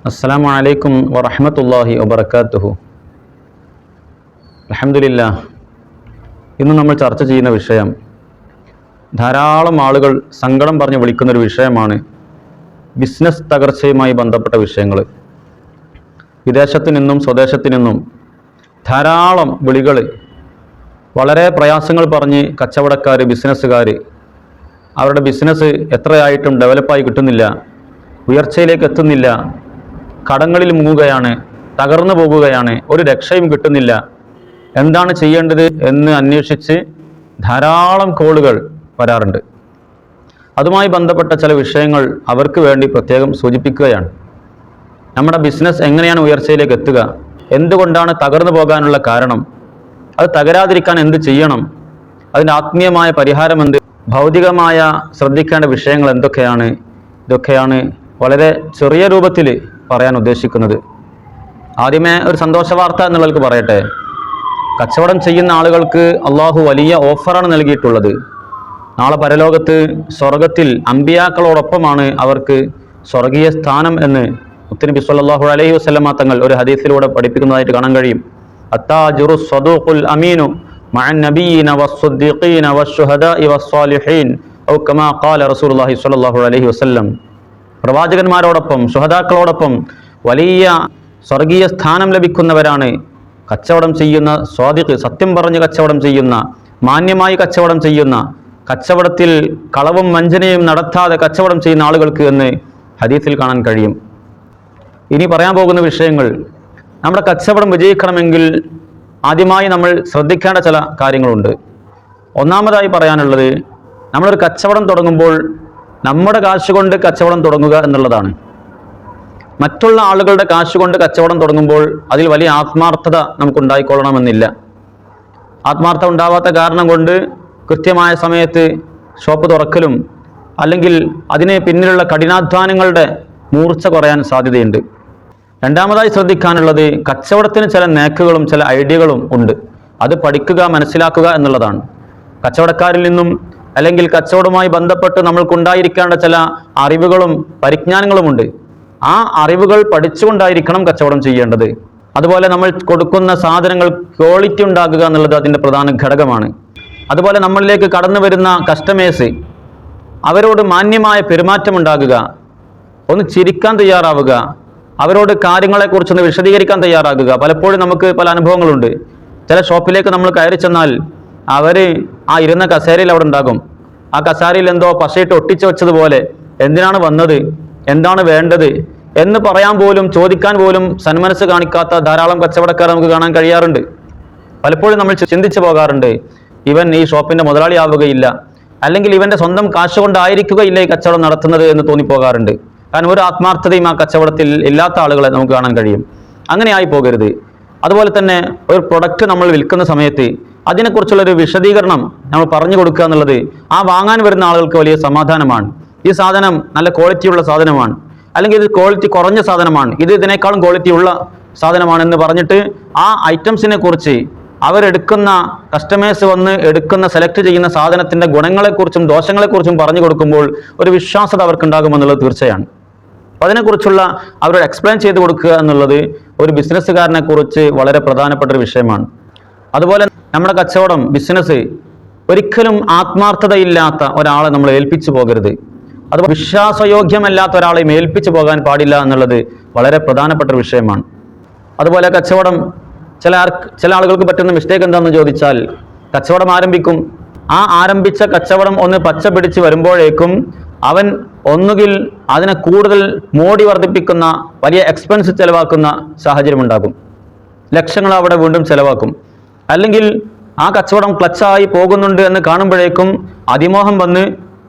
അസ്സലാമു അലൈക്കും വറഹ്മത്തുള്ളാഹി വബറകാതുഹു. അൽഹംദുലില്ലാഹ്. ഇന്ന് നമ്മൾ ചർച്ച ചെയ്യുന്ന വിഷയം ധാരാളം ആളുകൾ സങ്കടം പറഞ്ഞ് വിളിക്കുന്നൊരു വിഷയമാണ് ബിസിനസ് തകർച്ചയുമായി ബന്ധപ്പെട്ട വിഷയങ്ങൾ. വിദേശത്തു നിന്നും സ്വദേശത്തു നിന്നും ധാരാളം വിളികൾ, വളരെ പ്രയാസങ്ങൾ പറഞ്ഞ് കച്ചവടക്കാർ, ബിസിനസ്സുകാർ അവരുടെ ബിസിനസ് എത്രയായിട്ടും ഡെവലപ്പായി കിട്ടുന്നില്ല, ഉയർച്ചയിലേക്ക് എത്തുന്നില്ല, കടങ്ങളിൽ മുങ്ങുകയാണ്, തകർന്നു പോകുകയാണ്, ഒരു രക്ഷയും കിട്ടുന്നില്ല, എന്താണ് ചെയ്യേണ്ടത് എന്ന് അന്വേഷിച്ച് ധാരാളം കോളുകൾ വരാറുണ്ട്. അതുമായി ബന്ധപ്പെട്ട ചില വിഷയങ്ങൾ അവർക്ക് വേണ്ടി പ്രത്യേകം സൂചിപ്പിക്കുകയാണ്. നമ്മുടെ ബിസിനസ് എങ്ങനെയാണ് ഉയർച്ചയിലേക്ക് എത്തുക, എന്തുകൊണ്ടാണ് തകർന്നു പോകാനുള്ള കാരണം, അത് തകരാതിരിക്കാൻ എന്ത് ചെയ്യണം, അതിൻ്റെ ആത്മീയമായ പരിഹാരം എന്ത്, ഭൗതികമായ ശ്രദ്ധിക്കേണ്ട വിഷയങ്ങൾ എന്തൊക്കെയാണ്, ഇതൊക്കെയാണ് വളരെ ചെറിയ രൂപത്തിൽ പറയാൻ ഉദ്ദേശിക്കുന്നത്. ആദ്യമേ ഒരു സന്തോഷ വാർത്ത എന്നുള്ളവർക്ക് പറയട്ടെ. കച്ചവടം ചെയ്യുന്ന ആളുകൾക്ക് അള്ളാഹു വലിയ ഓഫറാണ് നൽകിയിട്ടുള്ളത്. നാളെ പരലോകത്ത് സ്വർഗത്തിൽ അമ്പിയാക്കളോടൊപ്പമാണ് അവർക്ക് സ്വർഗീയ സ്ഥാനം എന്ന് മുത്തുനബി സ്വല്ലല്ലാഹു അലൈഹി വസല്ലമ തങ്ങൾ ഒരു ഹദീസിലൂടെ പഠിപ്പിക്കുന്നതായിട്ട് കാണാൻ കഴിയും. അത്താജിറു സ്വദൂഖുൽ അമീനു മഅൻ നബിയ്യിന വസ്സുദ്ദീഖീന വശുഹദാഇ വസ്സാലിഹീൻ ഔ കമാ ഖാല റസൂലുള്ളാഹി സ്വല്ലല്ലാഹു അലൈഹി വസല്ലം. പ്രവാചകന്മാരോടൊപ്പം, ശുഹദാക്കളോടൊപ്പം വലിയ സ്വർഗീയ സ്ഥാനം ലഭിക്കുന്നവരാണ് കച്ചവടം ചെയ്യുന്ന സ്വാദിഖ്, സത്യം പറഞ്ഞ് കച്ചവടം ചെയ്യുന്ന, മാന്യമായി കച്ചവടം ചെയ്യുന്ന, കച്ചവടത്തിൽ കളവും വഞ്ചനയും നടത്താതെ കച്ചവടം ചെയ്യുന്ന ആളുകൾക്ക് എന്ന് ഹദീസിൽ കാണാൻ കഴിയും. ഇനി പറയാൻ പോകുന്ന വിഷയങ്ങൾ, നമ്മുടെ കച്ചവടം വിജയിക്കണമെങ്കിൽ ആദ്യമായി നമ്മൾ ശ്രദ്ധിക്കേണ്ട ചില കാര്യങ്ങളുണ്ട്. ഒന്നാമതായി പറയാനുള്ളത്, നമ്മളൊരു കച്ചവടം തുടങ്ങുമ്പോൾ നമ്മുടെ കാശുകൊണ്ട് കച്ചവടം തുടങ്ങുക എന്നുള്ളതാണ്. മറ്റുള്ള ആളുകളുടെ കാശുകൊണ്ട് കച്ചവടം തുടങ്ങുമ്പോൾ അതിൽ വലിയ ആത്മാർത്ഥത നമുക്കുണ്ടായിക്കൊള്ളണമെന്നില്ല. ആത്മാർത്ഥത ഉണ്ടാവാത്ത കാരണം കൊണ്ട് കൃത്യമായ സമയത്ത് ഷോപ്പ് തുറക്കലും അല്ലെങ്കിൽ അതിന് പിന്നിലുള്ള കഠിനാധ്വാനങ്ങളുടെ മൂർച്ച കുറയാൻ സാധ്യതയുണ്ട്. രണ്ടാമതായി ശ്രദ്ധിക്കാനുള്ളത്, കച്ചവടത്തിന് ചില നേക്കുകളും ചില ഐഡിയകളും ഉണ്ട്. അത് പഠിക്കുക, മനസ്സിലാക്കുക എന്നുള്ളതാണ്. കച്ചവടക്കാരിൽ നിന്നും അല്ലെങ്കിൽ കച്ചവടവുമായി ബന്ധപ്പെട്ട് നമ്മൾക്കുണ്ടായിരിക്കേണ്ട ചില അറിവുകളും പരിജ്ഞാനങ്ങളുമുണ്ട്. ആ അറിവുകൾ പഠിച്ചുകൊണ്ടായിരിക്കണം കച്ചവടം ചെയ്യേണ്ടത്. അതുപോലെ നമ്മൾ കൊടുക്കുന്ന സാധനങ്ങൾ ക്വാളിറ്റി ഉണ്ടാകുക എന്നുള്ളത് അതിൻ്റെ പ്രധാന ഘടകമാണ്. അതുപോലെ നമ്മളിലേക്ക് കടന്നു വരുന്ന കസ്റ്റമേഴ്സ്, അവരോട് മാന്യമായ പെരുമാറ്റം ഉണ്ടാകുക, ഒന്ന് ചിരിക്കാൻ തയ്യാറാവുക, അവരോട് കാര്യങ്ങളെക്കുറിച്ചൊന്ന് വിശദീകരിക്കാൻ തയ്യാറാകുക. പലപ്പോഴും നമുക്ക് പല അനുഭവങ്ങളുണ്ട്. ചില ഷോപ്പിലേക്ക് നമ്മൾ കയറി ചെന്നാൽ അവർ ആ ഇരുന്ന കസേരയിൽ അവിടെ ഉണ്ടാകും. ആ കസേരയിൽ എന്തോ പശയിട്ട് ഒട്ടിച്ചു വെച്ചതുപോലെ എന്തിനാണ് വന്നത്, എന്താണ് വേണ്ടത് എന്ന് പറയാൻ പോലും, ചോദിക്കാൻ പോലും സന്മനസ് കാണിക്കാത്ത ധാരാളം കച്ചവടക്കാർ നമുക്ക് കാണാൻ കഴിയാറുണ്ട്. പലപ്പോഴും നമ്മൾ ചിന്തിച്ചു പോകാറുണ്ട്, ഇവൻ ഈ ഷോപ്പിന്റെ മുതലാളിയാവുകയില്ല, അല്ലെങ്കിൽ ഇവന്റെ സ്വന്തം കാശ് കൊണ്ടായിരിക്കുകയില്ല ഈ കച്ചവടം നടത്തുന്നത് എന്ന് തോന്നിപ്പോകാറുണ്ട്. കാരണം ഒരു ആത്മാർത്ഥതയും ആ കച്ചവടത്തിൽ ഇല്ലാത്ത ആളുകളെ നമുക്ക് കാണാൻ കഴിയും. അങ്ങനെ ആയി പോകരുത്. അതുപോലെ തന്നെ ഒരു പ്രൊഡക്റ്റ് നമ്മൾ വിൽക്കുന്ന സമയത്ത് അതിനെക്കുറിച്ചുള്ളൊരു വിശദീകരണം നമ്മൾ പറഞ്ഞു കൊടുക്കുക എന്നുള്ളത് ആ വാങ്ങാൻ വരുന്ന ആളുകൾക്ക് വലിയ സമാധാനമാണ്. ഈ സാധനം നല്ല ക്വാളിറ്റിയുള്ള സാധനമാണ്, അല്ലെങ്കിൽ ഇത് ക്വാളിറ്റി കുറഞ്ഞ സാധനമാണ്, ഇത് ഇതിനേക്കാളും ക്വാളിറ്റി ഉള്ള സാധനമാണെന്ന് പറഞ്ഞിട്ട് ആ ഐറ്റംസിനെ കുറിച്ച് അവരെടുക്കുന്ന കസ്റ്റമേഴ്സ് വന്ന് എടുക്കുന്ന സെലക്ട് ചെയ്യുന്ന സാധനത്തിൻ്റെ ഗുണങ്ങളെക്കുറിച്ചും ദോഷങ്ങളെക്കുറിച്ചും പറഞ്ഞു കൊടുക്കുമ്പോൾ ഒരു വിശ്വാസത അവർക്കുണ്ടാകുമെന്നുള്ളത് തീർച്ചയാണ്. അപ്പോൾ അതിനെക്കുറിച്ചുള്ള അവരോട് എക്സ്പ്ലെയിൻ ചെയ്ത് കൊടുക്കുക എന്നുള്ളത് ഒരു ബിസിനസ്സുകാരനെ കുറിച്ച് വളരെ പ്രധാനപ്പെട്ട ഒരു വിഷയമാണ്. അതുപോലെ നമ്മുടെ കച്ചവടം, ബിസിനസ് ഒരിക്കലും ആത്മാർത്ഥതയില്ലാത്ത ഒരാളെ നമ്മൾ ഏൽപ്പിച്ചു പോകരുത്. അത് വിശ്വാസയോഗ്യമല്ലാത്ത ഒരാളെയും ഏൽപ്പിച്ചു പോകാൻ പാടില്ല എന്നുള്ളത് വളരെ പ്രധാനപ്പെട്ട ഒരു വിഷയമാണ്. അതുപോലെ കച്ചവടം ചില ആളുകൾക്ക് പറ്റുന്ന മിസ്റ്റേക്ക് എന്താണെന്ന് ചോദിച്ചാൽ, കച്ചവടം ആരംഭിക്കും. ആ ആരംഭിച്ച കച്ചവടം ഒന്ന് പച്ച പിടിച്ച് വരുമ്പോഴേക്കും അവൻ ഒന്നുകിൽ അതിനെ കൂടുതൽ മോടി വർദ്ധിപ്പിക്കുന്ന വലിയ എക്സ്പെൻസ് ചിലവാക്കുന്ന സാഹചര്യം ഉണ്ടാകും. ലക്ഷങ്ങൾ അവിടെ വീണ്ടും ചിലവാക്കും. അല്ലെങ്കിൽ ആ കച്ചവടം ക്ലച്ചായി പോകുന്നുണ്ട് എന്ന് കാണുമ്പോഴേക്കും അതിമോഹം വന്ന്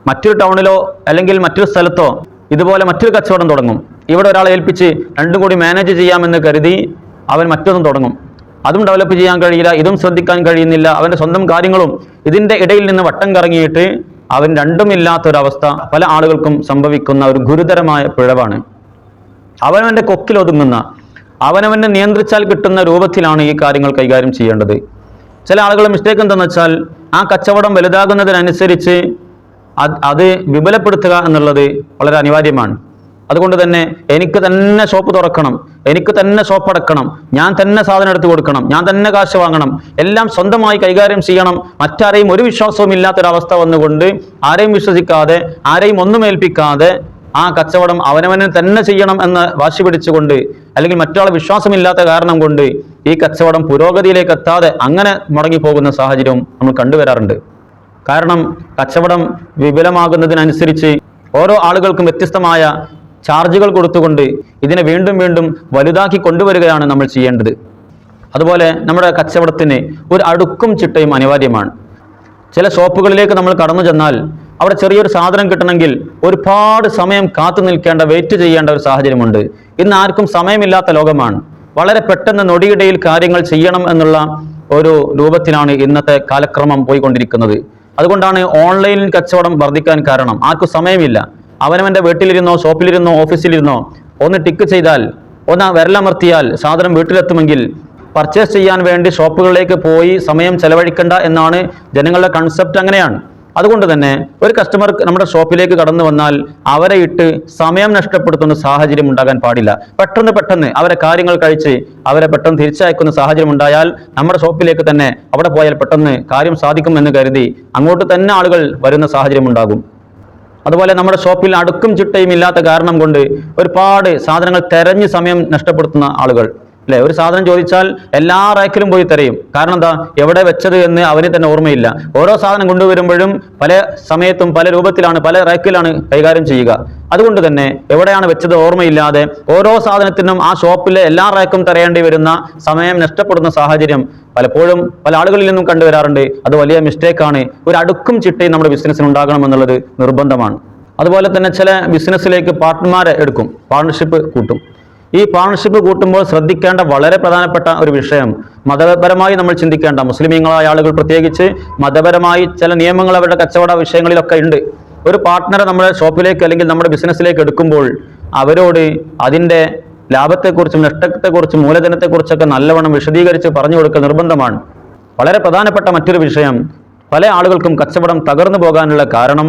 മറ്റൊരു ടൗണിലോ അല്ലെങ്കിൽ മറ്റൊരു സ്ഥലത്തോ ഇതുപോലെ മറ്റൊരു കച്ചവടം തുടങ്ങും. ഇവിടെ ഒരാളെ ഏൽപ്പിച്ച് രണ്ടും കൂടി മാനേജ് ചെയ്യാമെന്ന് കരുതി അവൻ മറ്റൊന്നും തുടങ്ങും. അതും ഡെവലപ്പ് ചെയ്യാൻ കഴിയില്ല, ഇതും ശ്രദ്ധിക്കാൻ കഴിയുന്നില്ല. അവൻ്റെ സ്വന്തം കാര്യങ്ങളും ഇതിൻ്റെ ഇടയിൽ നിന്ന് വട്ടം കറങ്ങിയിട്ട് അവൻ രണ്ടുമില്ലാത്തൊരവസ്ഥ പല ആളുകൾക്കും സംഭവിക്കുന്ന ഒരു ഗുരുതരമായ പിഴവാണ്. അവനവൻ്റെ കൊക്കിലൊതുങ്ങുന്ന, അവനവനെ നിയന്ത്രിച്ചാൽ കിട്ടുന്ന രൂപത്തിലാണ് ഈ കാര്യങ്ങൾ കൈകാര്യം ചെയ്യേണ്ടത്. ചില ആളുകളുടെ മിസ്റ്റേക്ക് എന്താണെന്ന് വെച്ചാൽ, ആ കച്ചവടം വലുതാകുന്നതിനനുസരിച്ച് അത് വിപുലപ്പെടുത്തുക എന്നുള്ളത് വളരെ അനിവാര്യമാണ്. അതുകൊണ്ട് തന്നെ എനിക്ക് തന്നെ ഷോപ്പ് തുറക്കണം, എനിക്ക് തന്നെ ഷോപ്പ് അടക്കണം, ഞാൻ തന്നെ സാധനം എടുത്തു കൊടുക്കണം, ഞാൻ തന്നെ കാശ് വാങ്ങണം, എല്ലാം സ്വന്തമായി കൈകാര്യം ചെയ്യണം, മറ്റാരെയും ഒരു വിശ്വാസവും ഇല്ലാത്തൊരവസ്ഥ വന്നുകൊണ്ട് ആരെയും വിശ്വസിക്കാതെ ആരെയും ഒന്നും ഏൽപ്പിക്കാതെ ആ കച്ചവടം അവനവനെ തന്നെ ചെയ്യണം എന്ന് വാശി പിടിച്ചുകൊണ്ട്, അല്ലെങ്കിൽ മറ്റൊരാളെ വിശ്വാസമില്ലാത്ത കാരണം കൊണ്ട് ഈ കച്ചവടം പുരോഗതിയിലേക്ക് എത്താതെ അങ്ങനെ മുടങ്ങിപ്പോകുന്ന സാഹചര്യവും നമ്മൾ കണ്ടുവരാറുണ്ട്. കാരണം കച്ചവടം വിപുലമാകുന്നതിനനുസരിച്ച് ഓരോ ആളുകൾക്കും വ്യത്യസ്തമായ ചാർജുകൾ കൊടുത്തുകൊണ്ട് ഇതിനെ വീണ്ടും വീണ്ടും വലുതാക്കി കൊണ്ടുവരികയാണ് നമ്മൾ ചെയ്യേണ്ടത്. അതുപോലെ നമ്മുടെ കച്ചവടത്തിന് ഒരു അടുക്കും ചിട്ടയും അനിവാര്യമാണ്. ചില ഷോപ്പുകളിലേക്ക് നമ്മൾ കടന്നു ചെന്നാൽ അവിടെ ചെറിയൊരു സാധനം കിട്ടണമെങ്കിൽ ഒരുപാട് സമയം കാത്തു നിൽക്കേണ്ട, വെയിറ്റ് ചെയ്യേണ്ട ഒരു സാഹചര്യമുണ്ട്. ഇന്ന് ആർക്കും സമയമില്ലാത്ത ലോകമാണ്. വളരെ പെട്ടെന്ന് നൊടിയിടയിൽ കാര്യങ്ങൾ ചെയ്യണം എന്നുള്ള ഒരു രൂപത്തിലാണ് ഇന്നത്തെ കാലക്രമം പോയിക്കൊണ്ടിരിക്കുന്നത്. അതുകൊണ്ടാണ് ഓൺലൈൻ കച്ചവടം വർദ്ധിക്കാൻ കാരണം. ആർക്കും സമയമില്ല. അവനവൻ്റെ വീട്ടിലിരുന്നോ ഷോപ്പിലിരുന്നോ ഓഫീസിലിരുന്നോ ഒന്ന് ടിക്ക് ചെയ്താൽ, ഒന്ന് വിരലമർത്തിയാൽ സാധനം വീട്ടിലെത്തുമെങ്കിൽ പർച്ചേസ് ചെയ്യാൻ വേണ്ടി ഷോപ്പുകളിലേക്ക് പോയി സമയം ചെലവഴിക്കേണ്ട എന്നാണ് ജനങ്ങളുടെ കൺസെപ്റ്റ്. അങ്ങനെയാണ്. അതുകൊണ്ട് തന്നെ ഒരു കസ്റ്റമർ നമ്മുടെ ഷോപ്പിലേക്ക് കടന്നു വന്നാൽ അവരെ ഇട്ട് സമയം നഷ്ടപ്പെടുത്തുന്ന സാഹചര്യം ഉണ്ടാകാൻ പാടില്ല. പെട്ടെന്ന് അവരെ കാര്യങ്ങൾ കഴിച്ച് അവരെ പെട്ടെന്ന് തിരിച്ചയക്കുന്ന സാഹചര്യം ഉണ്ടായാൽ നമ്മുടെ ഷോപ്പിലേക്ക് തന്നെ അവിടെ പോയാൽ പെട്ടെന്ന് കാര്യം സാധിക്കും എന്ന് കരുതി അങ്ങോട്ട് തന്നെ ആളുകൾ വരുന്ന സാഹചര്യം ഉണ്ടാകും. അതുപോലെ നമ്മുടെ ഷോപ്പിൽ അടുക്കും ചിട്ടയും ഇല്ലാത്ത കാരണം കൊണ്ട് ഒരുപാട് സാധനങ്ങൾ തെരഞ്ഞ് സമയം നഷ്ടപ്പെടുത്തുന്ന ആളുകൾ അല്ലെ. ഒരു സാധനം ചോദിച്ചാൽ എല്ലാ റാക്കിലും പോയി തിരയും. കാരണം എന്താ, എവിടെ വെച്ചത് എന്ന് അവന് തന്നെ ഓർമ്മയില്ല. ഓരോ സാധനം കൊണ്ടുവരുമ്പോഴും പല സമയത്തും പല രൂപത്തിലാണ്, പല റാക്കിലാണ് കൈകാര്യം ചെയ്യുക. അതുകൊണ്ട് തന്നെ എവിടെയാണ് വെച്ചത് ഓർമ്മയില്ലാതെ ഓരോ സാധനത്തിനും ആ ഷോപ്പിലെ എല്ലാ റാക്കും തിരയേണ്ടി വരുന്ന, സമയം നഷ്ടപ്പെടുന്ന സാഹചര്യം പലപ്പോഴും പല ആളുകളിൽ നിന്നും കണ്ടുവരാറുണ്ട്. അത് വലിയ മിസ്റ്റേക്കാണ്. ഒരു അടുക്കും ചിട്ടയും നമ്മുടെ ബിസിനസ്സിന് ഉണ്ടാകണം എന്നുള്ളത് നിർബന്ധമാണ്. അതുപോലെ തന്നെ ചില ബിസിനസ്സിലേക്ക് പാർട്ട്ണർമാരെ എടുക്കും, പാർട്ണർഷിപ്പ് കൂട്ടും. ഈ പാർട്ണർഷിപ്പ് കൂട്ടുമ്പോൾ ശ്രദ്ധിക്കേണ്ട വളരെ പ്രധാനപ്പെട്ട ഒരു വിഷയം, മതപരമായി നമ്മൾ ചിന്തിക്കേണ്ട, മുസ്ലിമീങ്ങളായ ആളുകൾ പ്രത്യേകിച്ച് മതപരമായി ചില നിയമങ്ങൾ അവരുടെ കച്ചവട വിഷയങ്ങളിലൊക്കെ ഉണ്ട്. ഒരു പാർട്ട്ണറെ നമ്മുടെ ഷോപ്പിലേക്ക് അല്ലെങ്കിൽ നമ്മുടെ ബിസിനസ്സിലേക്ക് എടുക്കുമ്പോൾ അവരോട് അതിൻ്റെ ലാഭത്തെക്കുറിച്ചും നഷ്ടത്തെക്കുറിച്ചും മൂലധനത്തെക്കുറിച്ചൊക്കെ നല്ലവണ്ണം വിശദീകരിച്ച് പറഞ്ഞു കൊടുക്കൽ നിർബന്ധമാണ്. വളരെ പ്രധാനപ്പെട്ട മറ്റൊരു വിഷയം, പല ആളുകൾക്കും കച്ചവടം തകർന്നു പോകാനുള്ള കാരണം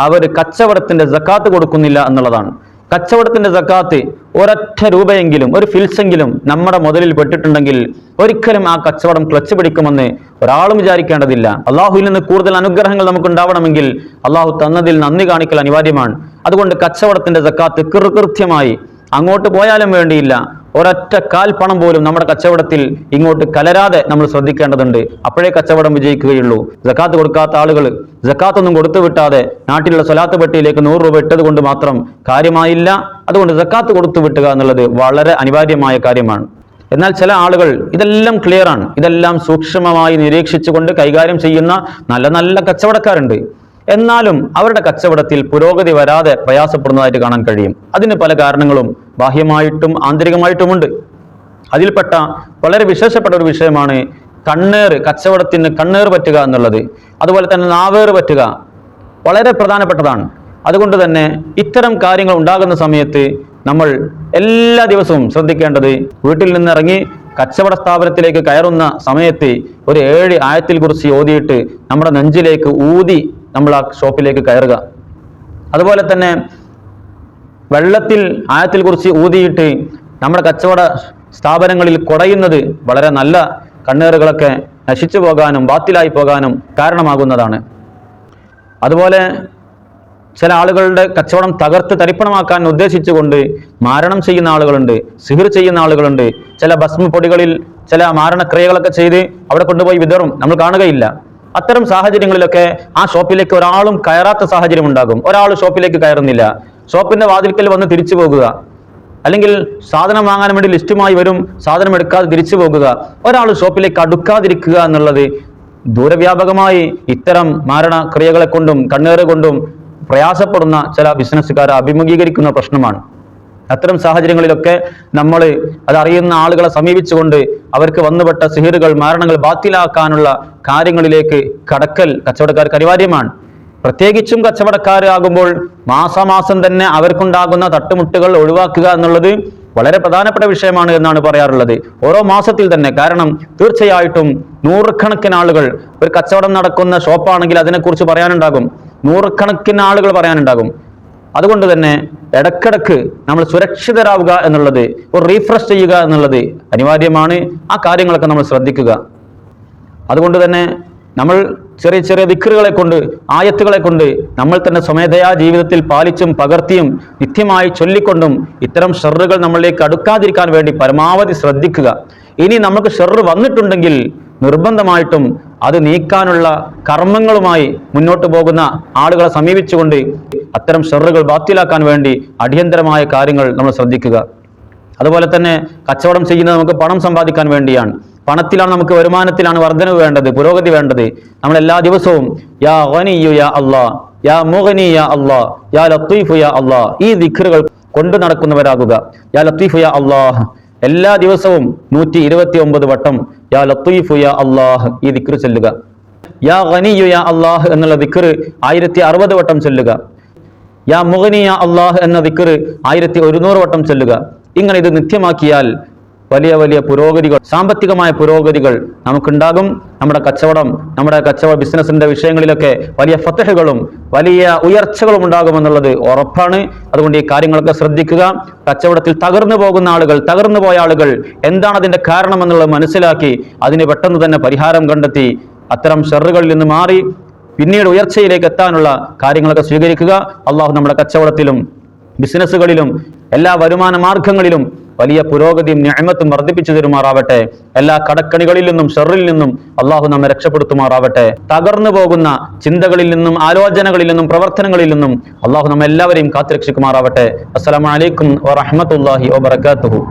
അവർ കച്ചവടത്തിൻ്റെ സക്കാത്ത് കൊടുക്കുന്നില്ല എന്നുള്ളതാണ്. കച്ചവടത്തിന്റെ സക്കാത്ത് ഒരൊറ്റ രൂപയെങ്കിലും, ഒരു ഫിൽസെങ്കിലും നമ്മുടെ മുതലിൽ പെട്ടിട്ടുണ്ടെങ്കിൽ ഒരിക്കലും ആ കച്ചവടം ക്ലച്ച് പിടിക്കുമെന്ന് ഒരാളും വിചാരിക്കേണ്ടതില്ല. അള്ളാഹുവിൽ നിന്ന് കൂടുതൽ അനുഗ്രഹങ്ങൾ നമുക്ക് ഉണ്ടാവണമെങ്കിൽ അള്ളാഹു തന്നതിൽ നന്ദി കാണിക്കൽ അനിവാര്യമാണ്. അതുകൊണ്ട് കച്ചവടത്തിന്റെ സക്കാത്ത് കൃത്യമായി അങ്ങോട്ട് പോയാലും വേണ്ടിയില്ല, ഒരൊറ്റ കാൽ പണം പോലും നമ്മുടെ കച്ചവടത്തിൽ ഇങ്ങോട്ട് കലരാതെ നമ്മൾ ശ്രദ്ധിക്കേണ്ടതുണ്ട്. അപ്പോഴേ കച്ചവടം വിജയിക്കുകയുള്ളൂ. സക്കാത്ത് കൊടുക്കാത്ത ആളുകൾ സക്കാത്തൊന്നും കൊടുത്തു വിട്ടാതെ നാട്ടിലുള്ള സ്വലാത്ത് പെട്ടിയിലേക്ക് 100 രൂപ ഇട്ടത് കൊണ്ട് മാത്രം കാര്യമായില്ല. അതുകൊണ്ട് സക്കാത്ത് കൊടുത്തു വിട്ടുക എന്നുള്ളത് വളരെ അനിവാര്യമായ കാര്യമാണ്. എന്നാൽ ചില ആളുകൾ ഇതെല്ലാം ക്ലിയറാണ്, ഇതെല്ലാം സൂക്ഷ്മമായി നിരീക്ഷിച്ചുകൊണ്ട് കൈകാര്യം ചെയ്യുന്ന നല്ല നല്ല കച്ചവടക്കാരുണ്ട്. എന്നാലും അവരുടെ കച്ചവടത്തിൽ പുരോഗതി വരാതെ പ്രയാസപ്പെടുന്നതായിട്ട് കാണാൻ കഴിയും. അതിന് പല കാരണങ്ങളും ബാഹ്യമായിട്ടും ആന്തരികമായിട്ടുമുണ്ട്. അതിൽപ്പെട്ട വളരെ വിശേഷപ്പെട്ട ഒരു വിഷയമാണ് കണ്ണേറ്, കച്ചവടത്തിന് കണ്ണേറ് പറ്റുക എന്നുള്ളത്. അതുപോലെ തന്നെ നാവേറ് പറ്റുക വളരെ പ്രധാനപ്പെട്ടതാണ്. അതുകൊണ്ട് തന്നെ ഇത്തരം കാര്യങ്ങൾ ഉണ്ടാകുന്ന സമയത്ത് നമ്മൾ എല്ലാ ദിവസവും ശ്രദ്ധിക്കേണ്ടത്, വീട്ടിൽ നിന്നിറങ്ങി കച്ചവട സ്ഥാപനത്തിലേക്ക് കയറുന്ന സമയത്ത് ഒരു 7 ആയത്തിൽ കുറിച്ച് ഓതിയിട്ട് നമ്മുടെ നെഞ്ചിലേക്ക് ഊതി നമ്മൾ ആ ഷോപ്പിലേക്ക് കയറുക. അതുപോലെ തന്നെ വെള്ളത്തിൽ ആയത്തിൽ കുറിച്ച് ഊതിയിട്ട് നമ്മുടെ കച്ചവട സ്ഥാപനങ്ങളിൽ കുടയുന്നത് വളരെ നല്ല കണ്ണേറുകളൊക്കെ നശിച്ചു പോകാനും ബാത്തിലായി പോകാനും കാരണമാകുന്നതാണ്. അതുപോലെ ചില ആളുകളുടെ കച്ചവടം തകർത്ത് തരിപ്പണമാക്കാൻ ഉദ്ദേശിച്ചുകൊണ്ട് മാരണം ചെയ്യുന്ന ആളുകളുണ്ട്, സിഹിർ ചെയ്യുന്ന ആളുകളുണ്ട്. ചില ഭസ്മ പൊടികളിൽ ചില മാരണക്രിയകളൊക്കെ ചെയ്ത് അവിടെ കൊണ്ടുപോയി വിതറും, നമ്മൾ കാണുകയില്ല. അത്തരം സാഹചര്യങ്ങളിലൊക്കെ ആ ഷോപ്പിലേക്ക് ഒരാളും കയറാത്ത സാഹചര്യം ഉണ്ടാകും. ഒരാൾ ഷോപ്പിലേക്ക് കയറുന്നില്ല, ഷോപ്പിന്റെ വാതിൽക്കൽ വന്ന് തിരിച്ചു പോകുക, അല്ലെങ്കിൽ സാധനം വാങ്ങാൻ വേണ്ടി ലിസ്റ്റുമായി വരും, സാധനം എടുക്കാതെ തിരിച്ചു പോകുക. ഒരാൾ ഷോപ്പിലേക്ക് അടുക്കാതിരിക്കുക എന്നുള്ളത് ദൂരവ്യാപകമായി ഇത്തരം മാരണക്രിയകളെ കൊണ്ടും കണ്ണേറ് കൊണ്ടും പ്രയാസപ്പെടുന്ന ചില ബിസിനസ്സുകാരെ അഭിമുഖീകരിക്കുന്ന പ്രശ്നമാണ്. അത്തരം സാഹചര്യങ്ങളിലൊക്കെ നമ്മൾ അതറിയുന്ന ആളുകളെ സമീപിച്ചുകൊണ്ട് അവർക്ക് വന്നുപെട്ട സിഹിറുകൾ, മാരണങ്ങൾ ബാത്തിലാക്കാനുള്ള കാര്യങ്ങളിലേക്ക് കടക്കൽ കച്ചവടക്കാർക്ക് അനിവാര്യമാണ്. പ്രത്യേകിച്ചും കച്ചവടക്കാരാകുമ്പോൾ മാസാമാസം തന്നെ അവർക്കുണ്ടാകുന്ന തട്ടുമുട്ടുകൾ ഒഴിവാക്കുക എന്നുള്ളത് വളരെ പ്രധാനപ്പെട്ട വിഷയമാണ് എന്നാണ് പറയാറുള്ളത്. ഓരോ മാസത്തിൽ തന്നെ. കാരണം തീർച്ചയായിട്ടും നൂറുകണക്കിന് ആളുകൾ, ഒരു കച്ചവടം നടക്കുന്ന ഷോപ്പാണെങ്കിൽ അതിനെക്കുറിച്ച് പറയാനുണ്ടാകും, നൂറുകണക്കിന് ആളുകൾ പറയാനുണ്ടാകും. അതുകൊണ്ട് തന്നെ ഇടക്കിടക്ക് നമ്മൾ സുരക്ഷിതരാവുക എന്നുള്ളത്, ഒരു റീഫ്രഷ് ചെയ്യുക എന്നുള്ളത് അനിവാര്യമാണ്. ആ കാര്യങ്ങളൊക്കെ നമ്മൾ ശ്രദ്ധിക്കുക. അതുകൊണ്ട് തന്നെ നമ്മൾ ചെറിയ ചെറിയ ദിക്റുകളെ കൊണ്ട്, ആയത്തുകളെ കൊണ്ട് നമ്മൾ തന്നെ സ്വമേധയാ ജീവിതത്തിൽ പാലിച്ചും പകർത്തിയും നിത്യമായി ചൊല്ലിക്കൊണ്ടും ഇത്തരം ഷർറുകൾ നമ്മളിലേക്ക് അടുക്കാതിരിക്കാൻ വേണ്ടി പരമാവധി ശ്രദ്ധിക്കുക. ഇനി നമുക്ക് ഷർറ് വന്നിട്ടുണ്ടെങ്കിൽ നിർബന്ധമായിട്ടും അത് നീക്കാനുള്ള കർമ്മങ്ങളുമായി മുന്നോട്ട് പോകുന്ന ആളുകളെ സമീപിച്ചുകൊണ്ട് അത്തരം ഷർറുകൾ ബാത്തിലാക്കാൻ വേണ്ടി അടിയന്തരമായ കാര്യങ്ങൾ നമ്മൾ ശ്രദ്ധിക്കുക. അതുപോലെ തന്നെ കച്ചവടം ചെയ്യുന്നത് നമുക്ക് പണം സമ്പാദിക്കാൻ വേണ്ടിയാണ്. പണത്തിലാണ്, നമുക്ക് വരുമാനത്തിലാണ് വർധനവ് വേണ്ടത്, പുരോഗതി വേണ്ടത്. നമ്മൾ എല്ലാ ദിവസവും യാ ഗനിയ്യു യാ അല്ലാ, യാ മുഗ്നി യാ അല്ലാ, യാ ലത്തീഫു യാ അല്ലാ ഈ ദിക്റുകൾ കൊണ്ടു നടക്കുന്നവരാകുക. യാ ലത്തീഫു യാ അല്ലാഹ് എല്ലാ ദിവസവും 129 വട്ടം യാ ലത്തീഫു യാ അല്ലാഹ് ഈ ദിക്ർ ചൊല്ലുക. യാ ഗനിയ്യു യാ അല്ലാഹ് എന്നുള്ള ദിക്ർ 1060 വട്ടം ചൊല്ലുക. യാ മുഗ്നി യാ അല്ലാഹ് എന്ന ദിക്ർ 1100 വട്ടം ചൊല്ലുക. ഇങ്ങനെ ഇത് നിത്യമാക്കിയാൽ വലിയ വലിയ പുരോഗതികൾ, സാമ്പത്തികമായ പുരോഗതികൾ നമുക്കുണ്ടാകും. നമ്മുടെ കച്ചവട ബിസിനസിന്റെ വിഷയങ്ങളിലൊക്കെ വലിയ ഫതഹുകളും വലിയ ഉയർച്ചകളും ഉണ്ടാകുമെന്നുള്ളത് ഉറപ്പാണ്. അതുകൊണ്ട് ഈ കാര്യങ്ങളൊക്കെ ശ്രദ്ധിക്കുക. കച്ചവടത്തിൽ തകർന്നു പോയ ആളുകൾ എന്താണ് അതിന്റെ കാരണമെന്നുള്ളത് മനസ്സിലാക്കി അതിന് പെട്ടെന്ന് തന്നെ പരിഹാരം കണ്ടെത്തി അത്തരം ഷർറുകളിൽ നിന്ന് മാറി പിന്നീട് ഉയർച്ചയിലേക്ക് എത്താനുള്ള കാര്യങ്ങളൊക്കെ സ്വീകരിക്കുക. അള്ളാഹു നമ്മുടെ കച്ചവടത്തിലും ബിസിനസ്സുകളിലും എല്ലാ വരുമാന മാർഗങ്ങളിലും വലിയ പുരോഗതിയും നിഅമത്തും വർദ്ധിപ്പിച്ചു തരുമാറാവട്ടെ. എല്ലാ കടക്കണികളിൽ നിന്നും ഷർറിൽ നിന്നും അള്ളാഹു നമ്മെ രക്ഷപ്പെടുത്തുമാറാവട്ടെ. തകർന്നു പോകുന്ന ചിന്തകളിൽ നിന്നും ആലോചനകളിൽ നിന്നും പ്രവർത്തനങ്ങളിൽ നിന്നും അള്ളാഹു നമ്മെ എല്ലാവരെയും കാത്തുരക്ഷിക്കുമാറാവട്ടെ. അസ്സലാമു അലൈക്കും വറഹ്മത്തുള്ളാഹി വബറകാതുഹു.